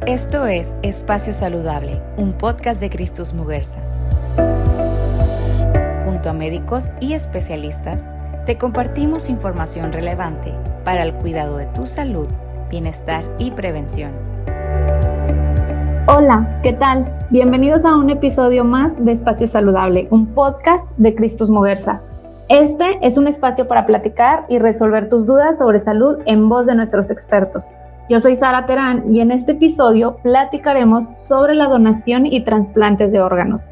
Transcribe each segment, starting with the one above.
Esto es Espacio Saludable, un podcast de Christus Muguerza. Junto a médicos y especialistas, te compartimos información relevante para el cuidado de tu salud, bienestar y prevención. Hola, ¿qué tal? Bienvenidos a un episodio más de Espacio Saludable, un podcast de Christus Muguerza. Este es un espacio para platicar y resolver tus dudas sobre salud en voz de nuestros expertos. Yo soy Sara Terán y en este episodio platicaremos sobre la donación y trasplantes de órganos,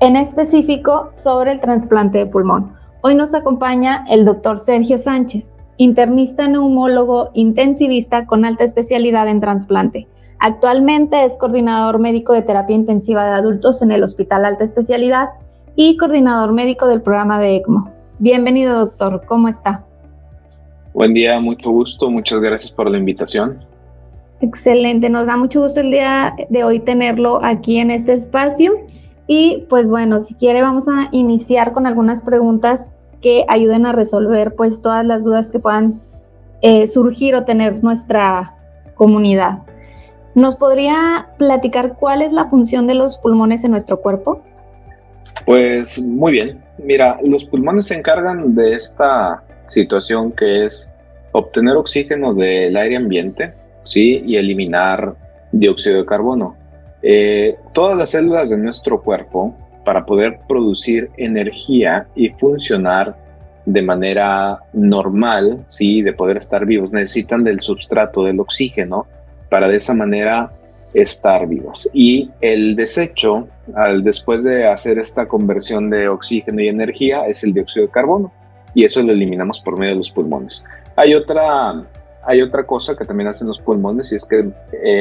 en específico sobre el trasplante de pulmón. Hoy nos acompaña el doctor Sergio Sánchez, internista neumólogo intensivista con alta especialidad en trasplante. Actualmente es coordinador médico de terapia intensiva de adultos en el Hospital Alta Especialidad y coordinador médico del programa de ECMO. Bienvenido, doctor, ¿cómo está? Buen día, mucho gusto, muchas gracias por la invitación. Excelente, nos da mucho gusto el día de hoy tenerlo aquí en este espacio. Y pues bueno, si quiere vamos a iniciar con algunas preguntas que ayuden a resolver pues todas las dudas que puedan surgir o tener nuestra comunidad. ¿Nos podría platicar cuál es la función de los pulmones en nuestro cuerpo? Pues muy bien, mira, los pulmones se encargan de esta situación que es obtener oxígeno del aire ambiente, ¿sí? Y eliminar dióxido de carbono. Todas las células de nuestro cuerpo, para poder producir energía y funcionar de manera normal, ¿sí? De poder estar vivos, necesitan del substrato, del oxígeno, para de esa manera estar vivos. Y el desecho, después de hacer esta conversión de oxígeno y energía, es el dióxido de carbono. Y eso lo eliminamos por medio de los pulmones. Hay otra cosa que también hacen los pulmones y es que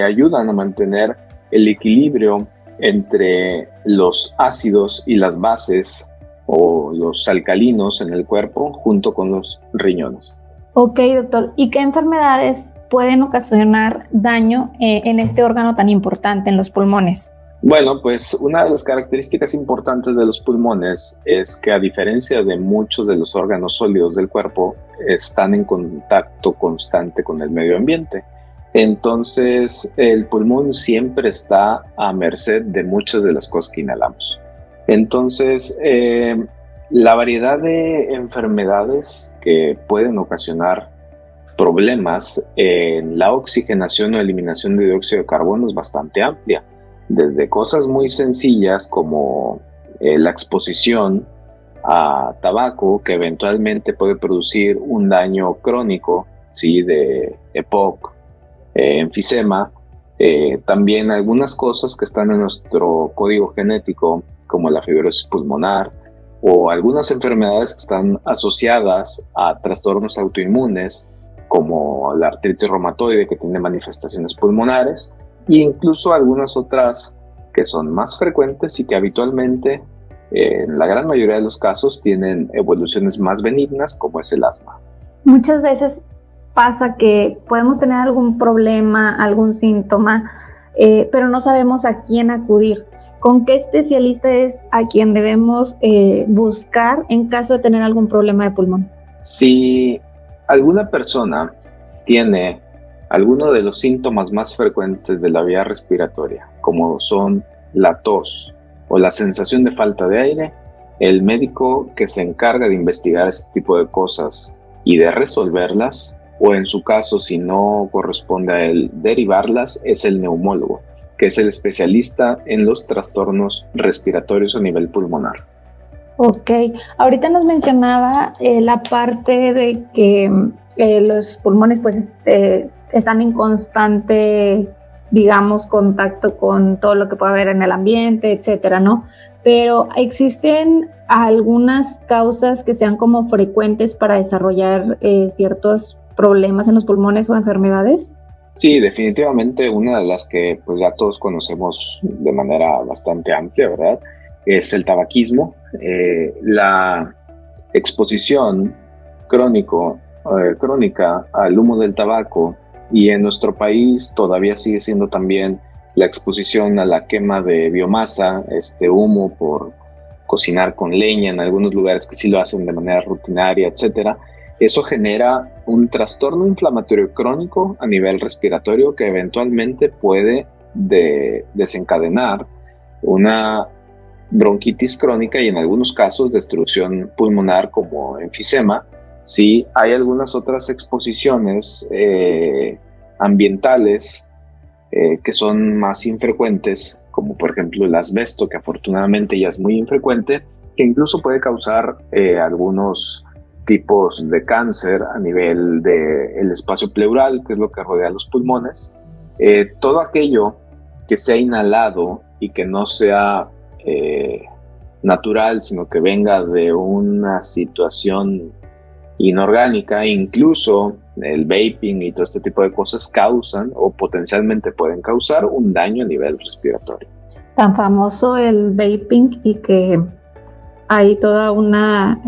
ayudan a mantener el equilibrio entre los ácidos y las bases o los alcalinos en el cuerpo junto con los riñones. Ok, doctor. ¿Y qué enfermedades pueden ocasionar daño en este órgano tan importante, en los pulmones? Bueno, pues una de las características importantes de los pulmones es que, a diferencia de muchos de los órganos sólidos del cuerpo, están en contacto constante con el medio ambiente. Entonces, el pulmón siempre está a merced de muchas de las cosas que inhalamos. Entonces, la variedad de enfermedades que pueden ocasionar problemas en la oxigenación o eliminación de dióxido de carbono es bastante amplia. Desde cosas muy sencillas como la exposición a tabaco, que eventualmente puede producir un daño crónico, ¿sí? De EPOC, enfisema, también algunas cosas que están en nuestro código genético, como la fibrosis pulmonar, o algunas enfermedades que están asociadas a trastornos autoinmunes, como la artritis reumatoide, que tiene manifestaciones pulmonares, e incluso algunas otras que son más frecuentes y que habitualmente, en la gran mayoría de los casos, tienen evoluciones más benignas, como es el asma. Muchas veces pasa que podemos tener algún problema, algún síntoma, pero no sabemos a quién acudir. ¿Con qué especialista es a quien debemos buscar en caso de tener algún problema de pulmón? Si alguna persona tiene algunos de los síntomas más frecuentes de la vía respiratoria, como son la tos o la sensación de falta de aire, el médico que se encarga de investigar este tipo de cosas y de resolverlas, o en su caso, si no corresponde a él derivarlas, es el neumólogo, que es el especialista en los trastornos respiratorios a nivel pulmonar. Ok, ahorita nos mencionaba la parte de que los pulmones pues están en constante, digamos, contacto con todo lo que puede haber en el ambiente, etcétera, ¿no? Pero ¿existen algunas causas que sean como frecuentes para desarrollar ciertos problemas en los pulmones o enfermedades? Sí, definitivamente una de las que pues ya todos conocemos de manera bastante amplia, ¿verdad? Es el tabaquismo. La exposición crónica al humo del tabaco, y en nuestro país todavía sigue siendo también la exposición a la quema de biomasa, humo por cocinar con leña en algunos lugares que sí lo hacen de manera rutinaria, etcétera. Eso genera un trastorno inflamatorio crónico a nivel respiratorio que eventualmente puede desencadenar una bronquitis crónica y en algunos casos destrucción pulmonar como enfisema. Sí, hay algunas otras exposiciones ambientales que son más infrecuentes, como por ejemplo el asbesto, que afortunadamente ya es muy infrecuente, que incluso puede causar algunos tipos de cáncer a nivel del espacio pleural, que es lo que rodea los pulmones. Todo aquello que sea inhalado y que no sea natural, sino que venga de una situación inorgánica, incluso el vaping y todo este tipo de cosas causan o potencialmente pueden causar un daño a nivel respiratorio. Tan famoso el vaping y que hay toda una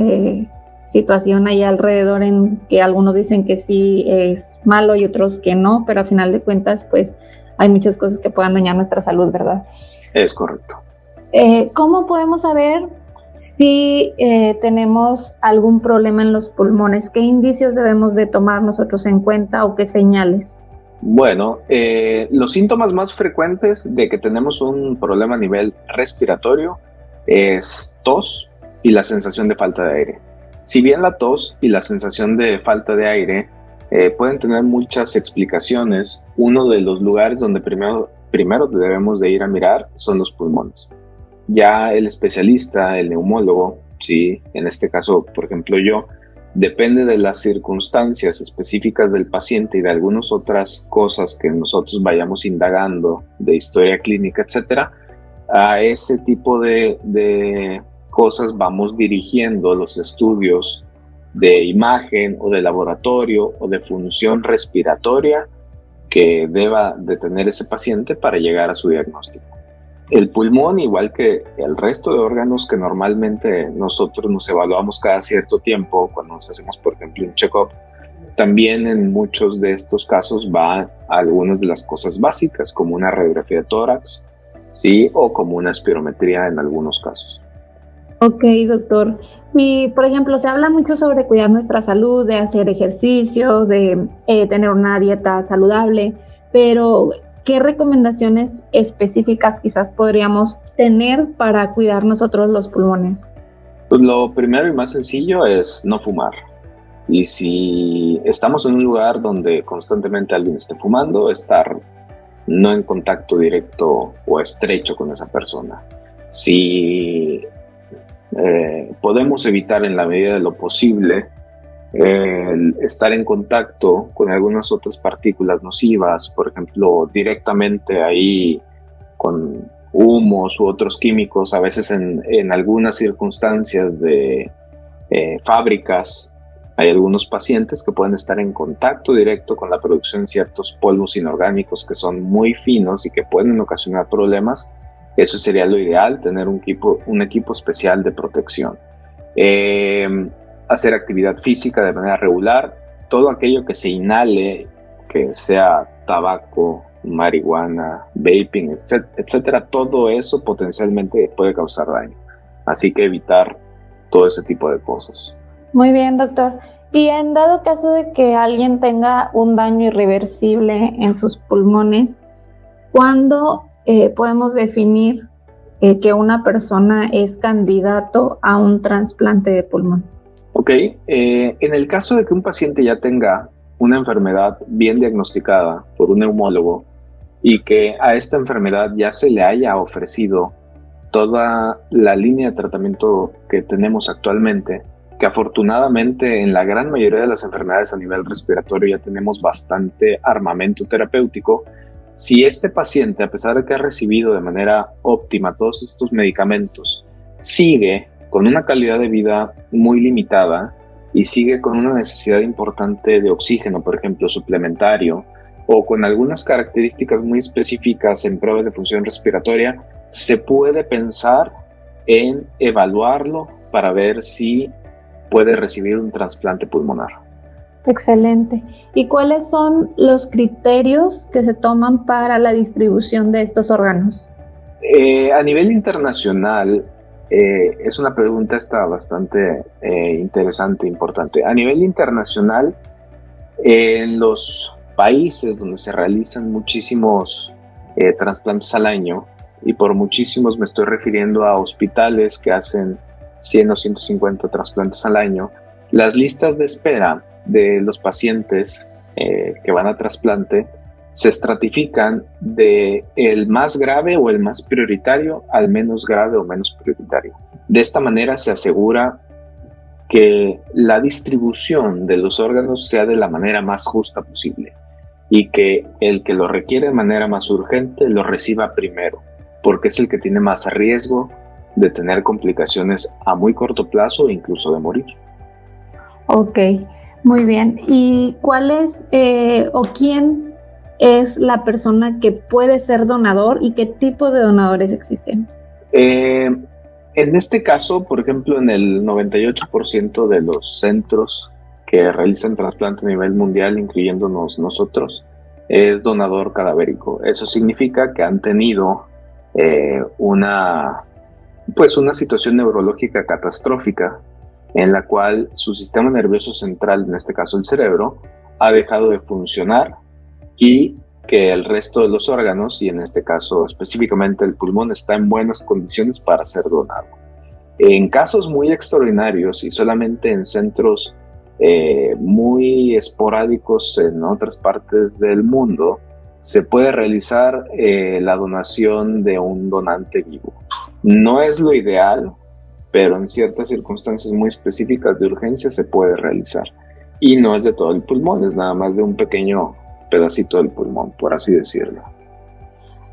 situación ahí alrededor en que algunos dicen que sí es malo y otros que no, pero a final de cuentas pues hay muchas cosas que puedan dañar nuestra salud, ¿verdad? Es correcto. ¿Cómo podemos saber si tenemos algún problema en los pulmones? ¿Qué indicios debemos de tomar nosotros en cuenta o qué señales? Bueno, los síntomas más frecuentes de que tenemos un problema a nivel respiratorio es tos y la sensación de falta de aire. Si bien la tos y la sensación de falta de aire pueden tener muchas explicaciones, uno de los lugares donde primero debemos de ir a mirar son los pulmones. Ya el especialista, el neumólogo, ¿sí? En este caso, por ejemplo, yo, depende de las circunstancias específicas del paciente y de algunas otras cosas que nosotros vayamos indagando de historia clínica, etcétera, a ese tipo de cosas vamos dirigiendo los estudios de imagen o de laboratorio o de función respiratoria que deba de tener ese paciente para llegar a su diagnóstico. El pulmón, igual que el resto de órganos que normalmente nosotros nos evaluamos cada cierto tiempo, cuando nos hacemos, por ejemplo, un check-up, también en muchos de estos casos va a algunas de las cosas básicas, como una radiografía de tórax, ¿sí? O como una espirometría en algunos casos. Ok, doctor. Y, por ejemplo, se habla mucho sobre cuidar nuestra salud, de hacer ejercicio, de tener una dieta saludable, pero ¿qué recomendaciones específicas quizás podríamos tener para cuidar nosotros los pulmones? Pues lo primero y más sencillo es no fumar. Y si estamos en un lugar donde constantemente alguien esté fumando, estar no en contacto directo o estrecho con esa persona. Si podemos evitar en la medida de lo posible estar en contacto con algunas otras partículas nocivas, por ejemplo, directamente ahí con humos u otros químicos, a veces en algunas circunstancias de fábricas, hay algunos pacientes que pueden estar en contacto directo con la producción de ciertos polvos inorgánicos que son muy finos y que pueden ocasionar problemas. Eso sería lo ideal, tener un equipo especial de protección. Hacer actividad física de manera regular, todo aquello que se inhale, que sea tabaco, marihuana, vaping, etcétera, todo eso potencialmente puede causar daño. Así que evitar todo ese tipo de cosas. Muy bien, doctor. Y en dado caso de que alguien tenga un daño irreversible en sus pulmones, ¿cuándo podemos definir que una persona es candidato a un trasplante de pulmón? Ok, en el caso de que un paciente ya tenga una enfermedad bien diagnosticada por un neumólogo y que a esta enfermedad ya se le haya ofrecido toda la línea de tratamiento que tenemos actualmente, que afortunadamente en la gran mayoría de las enfermedades a nivel respiratorio ya tenemos bastante armamento terapéutico, si este paciente, a pesar de que ha recibido de manera óptima todos estos medicamentos, sigue con una calidad de vida muy limitada y sigue con una necesidad importante de oxígeno, por ejemplo, suplementario, o con algunas características muy específicas en pruebas de función respiratoria, se puede pensar en evaluarlo para ver si puede recibir un trasplante pulmonar. Excelente. ¿Y cuáles son los criterios que se toman para la distribución de estos órganos? A nivel internacional, es una pregunta bastante interesante, importante. A nivel internacional, en los países donde se realizan muchísimos trasplantes al año, y por muchísimos me estoy refiriendo a hospitales que hacen 100 o 150 trasplantes al año, las listas de espera de los pacientes que van a trasplante se estratifican de el más grave o el más prioritario al menos grave o menos prioritario. De esta manera se asegura que la distribución de los órganos sea de la manera más justa posible y que el que lo requiere de manera más urgente lo reciba primero, porque es el que tiene más riesgo de tener complicaciones a muy corto plazo e incluso de morir. Ok, muy bien. ¿Y cuál es o quién es la persona que puede ser donador y qué tipo de donadores existen? En este caso, por ejemplo, en el 98% de los centros que realizan trasplante a nivel mundial, incluyéndonos nosotros, es donador cadavérico. Eso significa que han tenido una situación neurológica catastrófica en la cual su sistema nervioso central, en este caso el cerebro, ha dejado de funcionar y que el resto de los órganos, y en este caso específicamente el pulmón, está en buenas condiciones para ser donado. En casos muy extraordinarios y solamente en centros muy esporádicos en otras partes del mundo, se puede realizar la donación de un donante vivo. No es lo ideal, pero en ciertas circunstancias muy específicas de urgencia se puede realizar. Y no es de todo el pulmón, es nada más de un pequeño pedacito del pulmón, por así decirlo.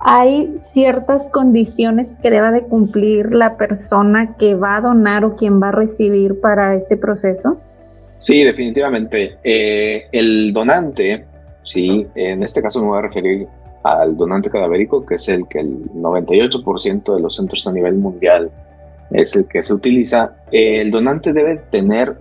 ¿Hay ciertas condiciones que deba de cumplir la persona que va a donar o quien va a recibir para este proceso? Sí, definitivamente. El donante, sí, en este caso me voy a referir al donante cadavérico, que es el que el 98% de los centros a nivel mundial es el que se utiliza. El donante debe tener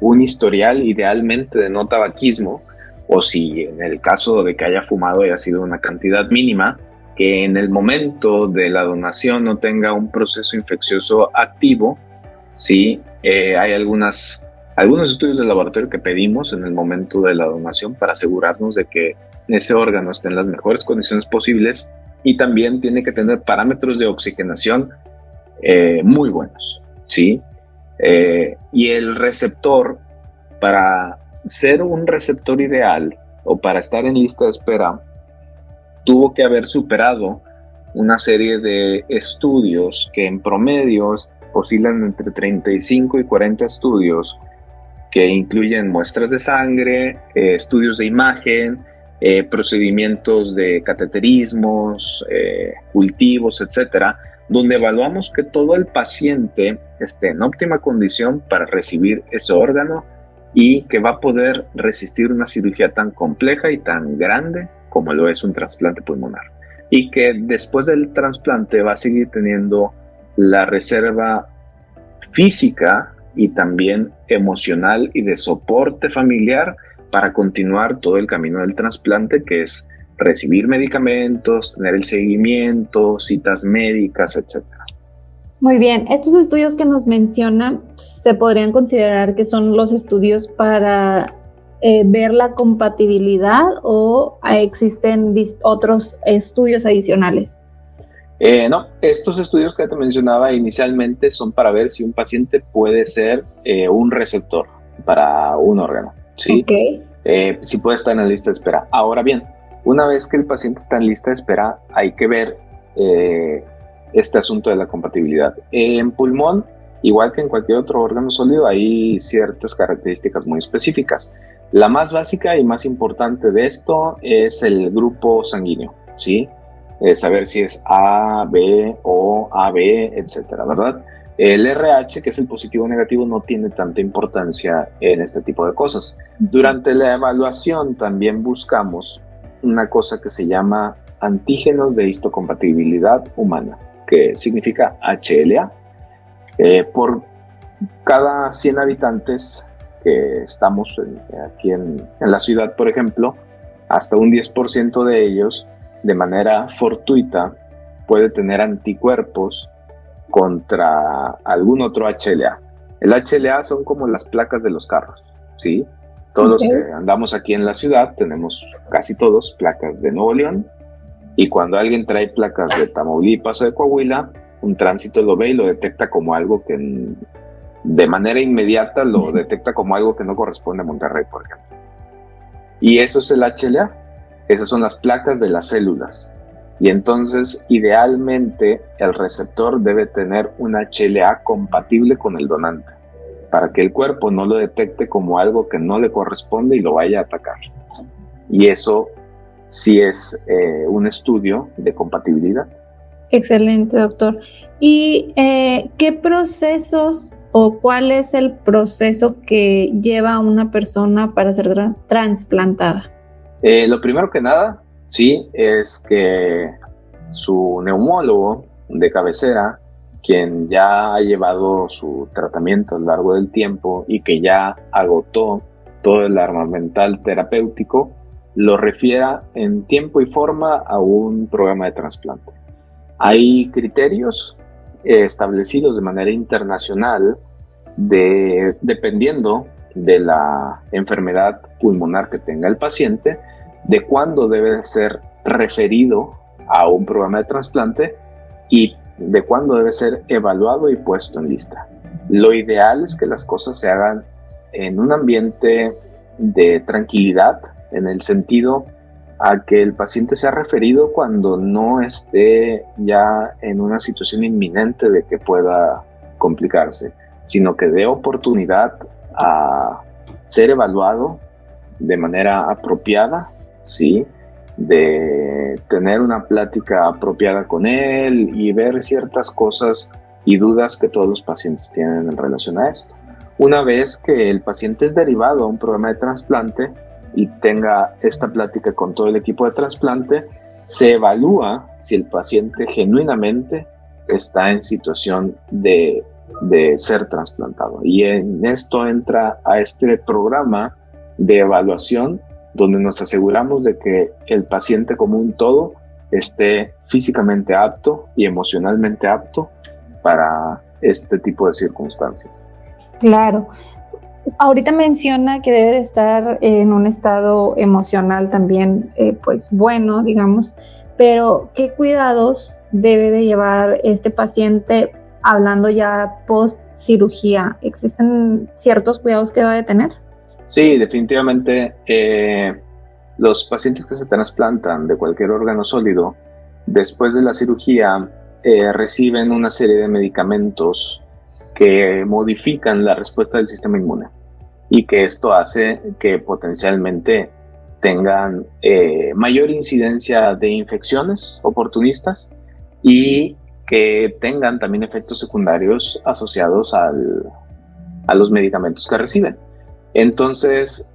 un historial idealmente de no tabaquismo, o si en el caso de que haya fumado haya sido una cantidad mínima, que en el momento de la donación no tenga un proceso infeccioso activo. Sí, hay algunos estudios de laboratorio que pedimos en el momento de la donación para asegurarnos de que ese órgano esté en las mejores condiciones posibles, y también tiene que tener parámetros de oxigenación muy buenos, ¿sí? Y el receptor, para ser un receptor ideal o para estar en lista de espera, tuvo que haber superado una serie de estudios que en promedio oscilan entre 35 y 40 estudios, que incluyen muestras de sangre, estudios de imagen, procedimientos de cateterismos, cultivos, etcétera, donde evaluamos que todo el paciente esté en óptima condición para recibir ese órgano y que va a poder resistir una cirugía tan compleja y tan grande como lo es un trasplante pulmonar, y que después del trasplante va a seguir teniendo la reserva física y también emocional y de soporte familiar para continuar todo el camino del trasplante, que es recibir medicamentos, tener el seguimiento, citas médicas, etc. Muy bien, estos estudios que nos menciona se podrían considerar que son los estudios para ver la compatibilidad, o existen otros estudios adicionales. No, estos estudios que te mencionaba inicialmente son para ver si un paciente puede ser un receptor para un órgano, ¿sí? Okay. Si puede estar en la lista de espera. Ahora bien, una vez que el paciente está en lista de espera, hay que ver este asunto de la compatibilidad. En pulmón, igual que en cualquier otro órgano sólido, hay ciertas características muy específicas. La más básica y más importante de esto es el grupo sanguíneo, ¿sí? Saber si es A, B, O, AB, etcétera, ¿verdad? El RH, que es el positivo o negativo, no tiene tanta importancia en este tipo de cosas. Durante la evaluación también buscamos una cosa que se llama antígenos de histocompatibilidad humana, que significa HLA. Por cada 100 habitantes que estamos aquí en la ciudad, por ejemplo, hasta un 10% de ellos, de manera fortuita, puede tener anticuerpos contra algún otro HLA. El HLA son como las placas de los carros, ¿sí? Todos los que andamos aquí en la ciudad tenemos, casi todos, placas de Nuevo León, y cuando alguien trae placas de Tamaulipas o de Coahuila, un tránsito lo ve y lo detecta como algo que de manera inmediata lo detecta como algo que no corresponde a Monterrey, por ejemplo. Y eso es el HLA, esas son las placas de las células. Y entonces, idealmente, el receptor debe tener un HLA compatible con el donante, para que el cuerpo no lo detecte como algo que no le corresponde y lo vaya a atacar. Y eso sí es un estudio de compatibilidad. Excelente, doctor. ¿Y qué procesos o cuál es el proceso que lleva a una persona para ser trasplantada? Lo primero que nada, sí, es que su neumólogo de cabecera, quien ya ha llevado su tratamiento a lo largo del tiempo y que ya agotó todo el armamental terapéutico, lo refiera en tiempo y forma a un programa de trasplante. Hay criterios establecidos de manera internacional dependiendo de la enfermedad pulmonar que tenga el paciente, de cuándo debe ser referido a un programa de trasplante y de cuándo debe ser evaluado y puesto en lista. Lo ideal es que las cosas se hagan en un ambiente de tranquilidad, en el sentido a que el paciente sea referido cuando no esté ya en una situación inminente de que pueda complicarse, sino que dé oportunidad a ser evaluado de manera apropiada, ¿sí? De tener una plática apropiada con él y ver ciertas cosas y dudas que todos los pacientes tienen en relación a esto. Una vez que el paciente es derivado a un programa de trasplante y tenga esta plática con todo el equipo de trasplante, se evalúa si el paciente genuinamente está en situación de ser trasplantado. Y en esto entra a este programa de evaluación donde nos aseguramos de que el paciente como un todo esté físicamente apto y emocionalmente apto para este tipo de circunstancias. Claro. Ahorita menciona que debe de estar en un estado emocional también, pues bueno, digamos, pero ¿qué cuidados debe de llevar este paciente hablando ya post cirugía? ¿Existen ciertos cuidados que debe de tener? Sí, definitivamente. Los pacientes que se trasplantan de cualquier órgano sólido, después de la cirugía, reciben una serie de medicamentos que modifican la respuesta del sistema inmune y que esto hace que potencialmente tengan mayor incidencia de infecciones oportunistas y que tengan también efectos secundarios asociados a los medicamentos que reciben. Entonces,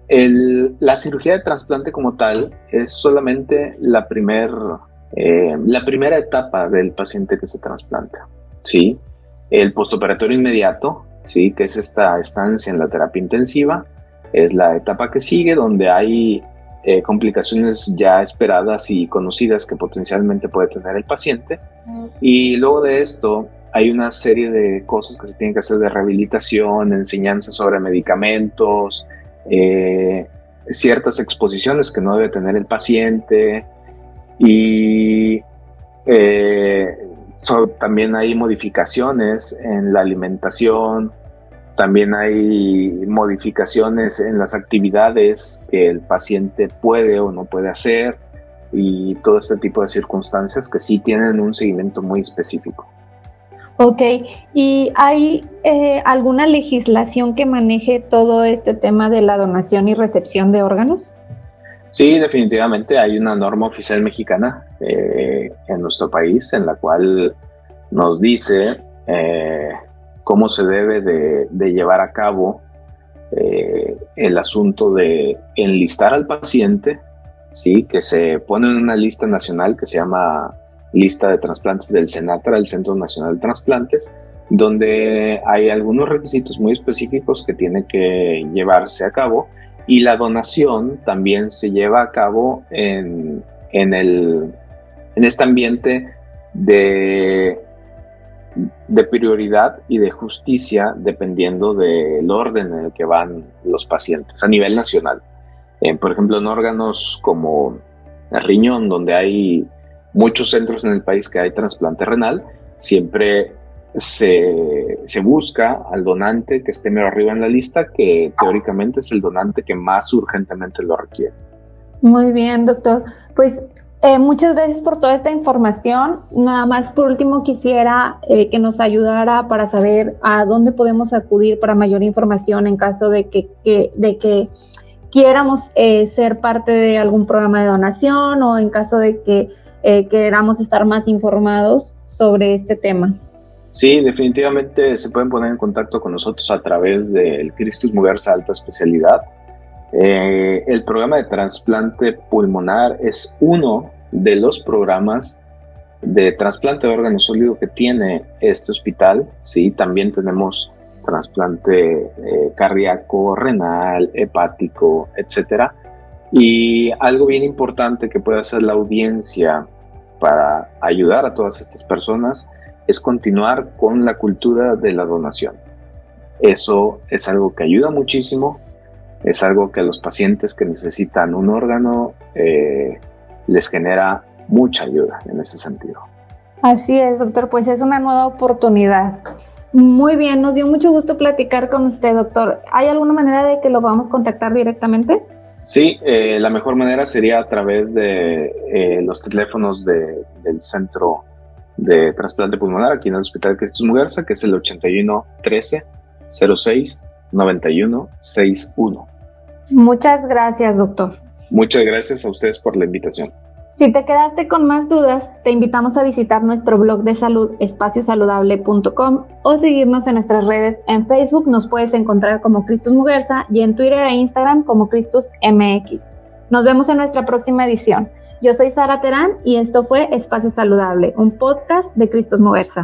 la cirugía de trasplante como tal es solamente la primera etapa del paciente que se trasplanta, ¿sí? El postoperatorio inmediato, ¿sí? Que es esta estancia en la terapia intensiva, es la etapa que sigue, donde hay complicaciones ya esperadas y conocidas que potencialmente puede tener el paciente. Y luego de esto hay una serie de cosas que se tienen que hacer de rehabilitación, enseñanza sobre medicamentos, ciertas exposiciones que no debe tener el paciente y también hay modificaciones en la alimentación, también hay modificaciones en las actividades que el paciente puede o no puede hacer y todo este tipo de circunstancias que sí tienen un seguimiento muy específico. Ok, ¿y hay alguna legislación que maneje todo este tema de la donación y recepción de órganos? Sí, definitivamente hay una norma oficial mexicana en nuestro país en la cual nos dice cómo se debe de llevar a cabo el asunto de enlistar al paciente, ¿sí? Que se pone en una lista nacional que se llama Lista de Trasplantes del CENATRA, el Centro Nacional de Trasplantes, donde hay algunos requisitos muy específicos que tienen que llevarse a cabo, y la donación también se lleva a cabo en este ambiente de de prioridad y de justicia dependiendo del orden en el que van los pacientes a nivel nacional. Por ejemplo, en órganos como el riñón, donde hay muchos centros en el país que hay trasplante renal, siempre se busca al donante que esté mero arriba en la lista, que teóricamente es el donante que más urgentemente lo requiere. Muy bien, doctor. Pues muchas gracias por toda esta información. Nada más por último quisiera que nos ayudara para saber a dónde podemos acudir para mayor información en caso de que quieramos ser parte de algún programa de donación o en caso de que queramos estar más informados sobre este tema. Sí, definitivamente se pueden poner en contacto con nosotros a través del Christus Muguerza Alta Especialidad. El programa de trasplante pulmonar es uno de los programas de trasplante de órgano sólido que tiene este hospital. Sí, también tenemos trasplante cardíaco, renal, hepático, etcétera. Y algo bien importante que puede hacer la audiencia para ayudar a todas estas personas es continuar con la cultura de la donación. Eso es algo que ayuda muchísimo, es algo que a los pacientes que necesitan un órgano les genera mucha ayuda en ese sentido. Así es, doctor, pues es una nueva oportunidad. Muy bien, nos dio mucho gusto platicar con usted, doctor. ¿Hay alguna manera de que lo podamos contactar directamente? Sí, la mejor manera sería a través de los teléfonos del Centro de Trasplante Pulmonar aquí en el Hospital Christus Muguerza, que es el 81 13 06 91 61. Muchas gracias, doctor. Muchas gracias a ustedes por la invitación. Si te quedaste con más dudas, te invitamos a visitar nuestro blog de salud espaciosaludable.com o seguirnos en nuestras redes. En Facebook nos puedes encontrar como Christus Muguerza y en Twitter e Instagram como Christus MX. Nos vemos en nuestra próxima edición. Yo soy Sara Terán y esto fue Espacio Saludable, un podcast de Christus Muguerza.